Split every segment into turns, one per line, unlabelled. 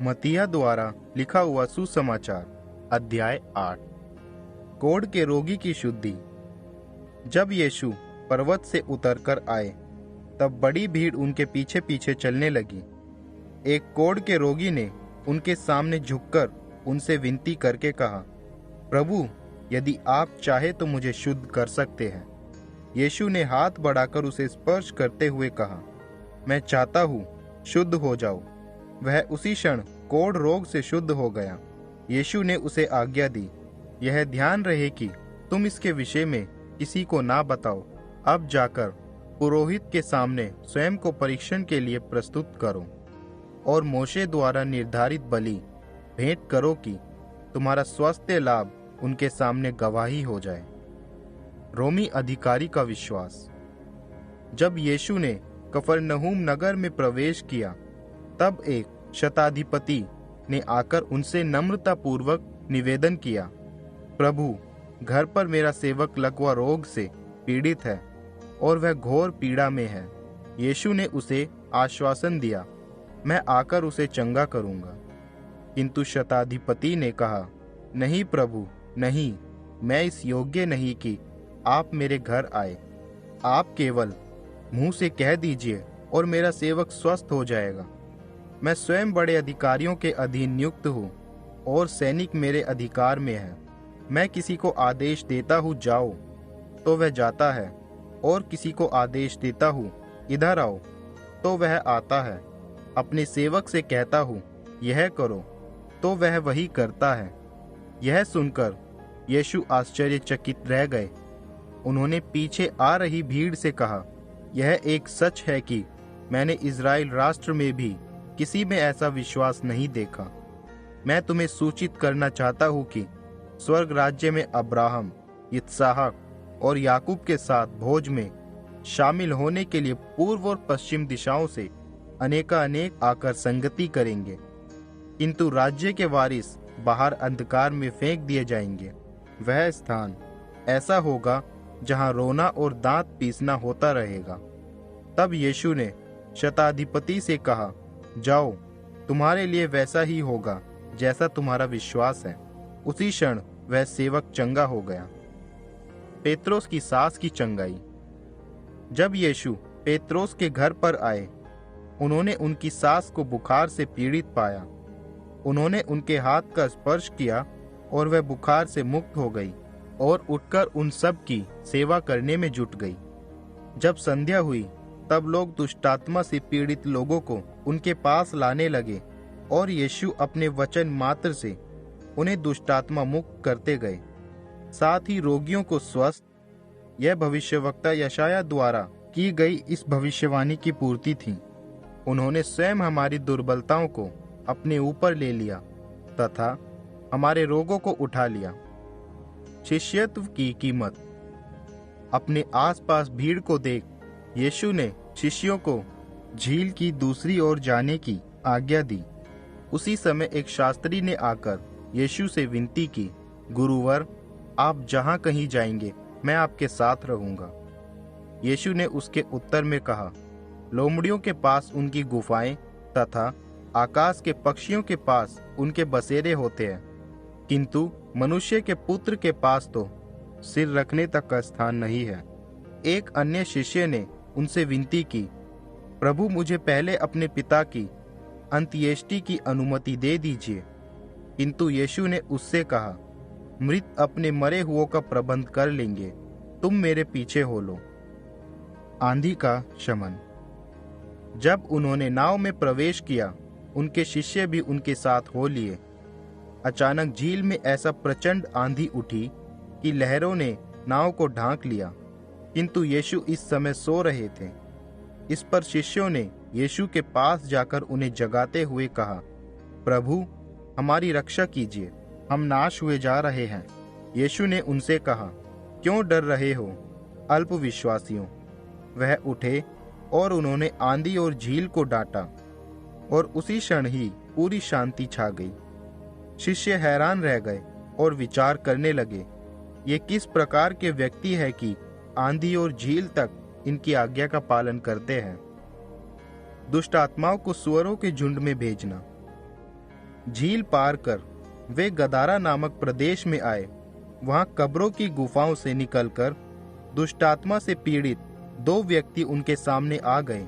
मत्तियाह द्वारा लिखा हुआ सुसमाचार अध्याय 8। कोढ़ के रोगी की शुद्धि। जब यीशु पर्वत से उतरकर आए तब बड़ी भीड़ उनके पीछे पीछे चलने लगी। एक कोढ़ के रोगी ने उनके सामने झुककर उनसे विनती करके कहा, प्रभु, यदि आप चाहे तो मुझे शुद्ध कर सकते हैं। यीशु ने हाथ बढ़ाकर उसे स्पर्श करते हुए कहा, मैं चाहता हूँ, शुद्ध हो जाओ। वह उसी क्षण कोढ़ रोग से शुद्ध हो गया। यीशु ने उसे आज्ञा दी, यह ध्यान रहे कि तुम इसके विषय में किसी को ना बताओ। अब जाकर पुरोहित के सामने स्वयं को परीक्षण के लिए प्रस्तुत करो और मोशे द्वारा निर्धारित बलि भेंट करो कि तुम्हारा स्वास्थ्य लाभ उनके सामने गवाही हो जाए। रोमी अधिकारी का विश्वास। जब यीशु ने कफरनहूम नगर में प्रवेश किया तब एक शताधिपति ने आकर उनसे नम्रतापूर्वक निवेदन किया, प्रभु, घर पर मेरा सेवक लकवा रोग से पीड़ित है और वह घोर पीड़ा में है। यीशु ने उसे आश्वासन दिया, मैं आकर उसे चंगा करूंगा। किंतु शताधिपति ने कहा, नहीं प्रभु, नहीं, मैं इस योग्य नहीं कि आप मेरे घर आए। आप केवल मुंह से कह दीजिए और मेरा सेवक स्वस्थ हो जाएगा। मैं स्वयं बड़े अधिकारियों के अधीन नियुक्त हूँ और सैनिक मेरे अधिकार में है। मैं किसी को आदेश देता हूँ जाओ, तो वह जाता है, और किसी को आदेश देता हूँ इधर आओ, तो वह आता है। अपने सेवक से कहता हूँ यह करो, तो वह वही करता है। यह सुनकर यीशु आश्चर्यचकित रह गए। उन्होंने पीछे आ रही भीड़ से कहा, यह एक सच है कि मैंने इज़राइल राष्ट्र में भी किसी में ऐसा विश्वास नहीं देखा। मैं तुम्हें सूचित करना चाहता हूँ कि स्वर्ग राज्य में अब्राहम, इसहाक और याकूब के साथ भोज में शामिल होने के लिए पूर्व और पश्चिम दिशाओं से अनेकानेक आकर संगति करेंगे, किंतु राज्य के वारिस बाहर अंधकार में फेंक दिए जाएंगे। वह स्थान ऐसा होगा जहां रोना और दांत पीसना होता रहेगा। तब यीशु ने शताधिपति से कहा, जाओ, तुम्हारे लिए वैसा ही होगा जैसा तुम्हारा विश्वास है। उसी क्षण वह सेवक चंगा हो गया। पेत्रोस की सास की चंगाई। जब यीशु पेत्रोस के घर पर आए, उन्होंने उनकी सास को बुखार से पीड़ित पाया। उन्होंने उनके हाथ का स्पर्श किया और वह बुखार से मुक्त हो गई और उठकर उन सब की सेवा करने में जुट गई। जब संध्या हुई तब लोग दुष्टात्मा से पीड़ित लोगों को उनके पास लाने लगे और यीशु अपने वचन मात्र से उन्हें दुष्टात्मा मुक्त करते गए, साथ ही रोगियों को स्वस्थ। यह भविष्यवक्ता यशायाह द्वारा की गई इस भविष्यवाणी की पूर्ति थी। उन्होंने स्वयं हमारी दुर्बलताओं को अपने ऊपर ले लिया तथा हमारे रोगों को उठा लिया। शिष्यत्व की कीमत। अपने आसपास भीड़ को देख यीशु ने शिष्यों को झील की दूसरी ओर जाने की आज्ञा दी। उसी समय एक शास्त्री ने आकर यीशु से विनती की, गुरुवर, आप जहां कहीं जाएंगे मैं आपके साथ रहूंगा। यीशु ने उसके उत्तर में कहा, लोमड़ियों के पास उनकी गुफाएं तथा आकाश के पक्षियों के पास उनके बसेरे होते हैं, किंतु मनुष्य के पुत्र के पास तो सिर रखने तक का स्थान नहीं है। एक अन्य शिष्य ने उनसे विनती की, प्रभु, मुझे पहले अपने पिता की अंत्येष्टि की अनुमति दे दीजिए। किंतु यीशु ने उससे कहा, मृत अपने मरे हुओं का प्रबंध कर लेंगे, तुम मेरे पीछे हो लो। आंधी का शमन। जब उन्होंने नाव में प्रवेश किया, उनके शिष्य भी उनके साथ हो लिए। अचानक झील में ऐसा प्रचंड आंधी उठी कि लहरों ने नाव को ढांक लिया, किंतु यीशु इस समय सो रहे थे। इस पर शिष्यों ने यीशु के पास जाकर उन्हें जगाते हुए कहा, प्रभु, हमारी रक्षा कीजिए, हम नाश हुए जा रहे हैं। यीशु ने उनसे कहा, क्यों डर रहे हो, अल्पविश्वासियों। वह उठे और उन्होंने आंधी और झील को डांटा और उसी क्षण ही पूरी शांति छा गई। शिष्य हैरान रह गए और विचार करने लगे, ये किस प्रकार के व्यक्ति है कि आंधी और झील तक इनकी आज्ञा का पालन करते हैं। दुष्ट आत्माओं को सुअरों के झुंड में भेजना। झील पार कर वे गदारा नामक प्रदेश में आए। वहां कब्रों की गुफाओं से निकलकर दुष्टात्मा से पीड़ित 2 व्यक्ति उनके सामने आ गए।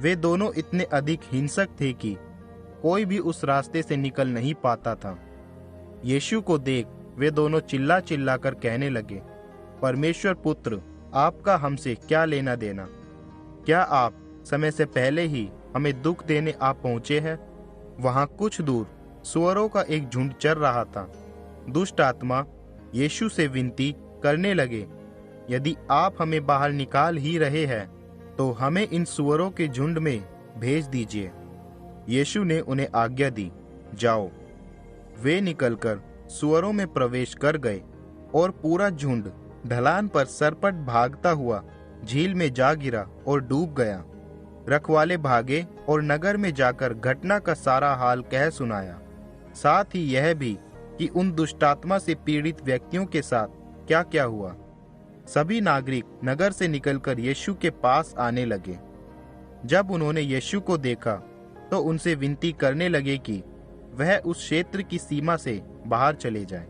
वे दोनों इतने अधिक हिंसक थे कि कोई भी उस रास्ते से निकल नहीं पाता था। यीशु को देख वे दोनों चिल्ला चिल्ला कर कहने लगे, परमेश्वर पुत्र, आपका हमसे क्या लेना देना? क्या आप समय से पहले ही हमें दुख देने आ पहुंचे हैं? वहां कुछ दूर सूअरों का एक झुंड चर रहा था। दुष्ट आत्मा यीशु से विनती करने लगे, यदि आप हमें बाहर निकाल ही रहे हैं तो हमें इन सूअरों के झुंड में भेज दीजिए। यीशु ने उन्हें आज्ञा दी, जाओ। वे निकलकर सूअरों में प्रवेश कर गए और पूरा झुंड ढलान पर सरपट भागता हुआ झील में जा गिरा और डूब गया। रखवाले भागे और नगर में जाकर घटना का सारा हाल कह सुनाया, साथ ही यह भी कि उन दुष्टात्मा से पीड़ित व्यक्तियों के साथ क्या क्या हुआ। सभी नागरिक नगर से निकलकर यीशु के पास आने लगे। जब उन्होंने यीशु को देखा तो उनसे विनती करने लगे कि वह उस क्षेत्र की सीमा से बाहर चले जाएं।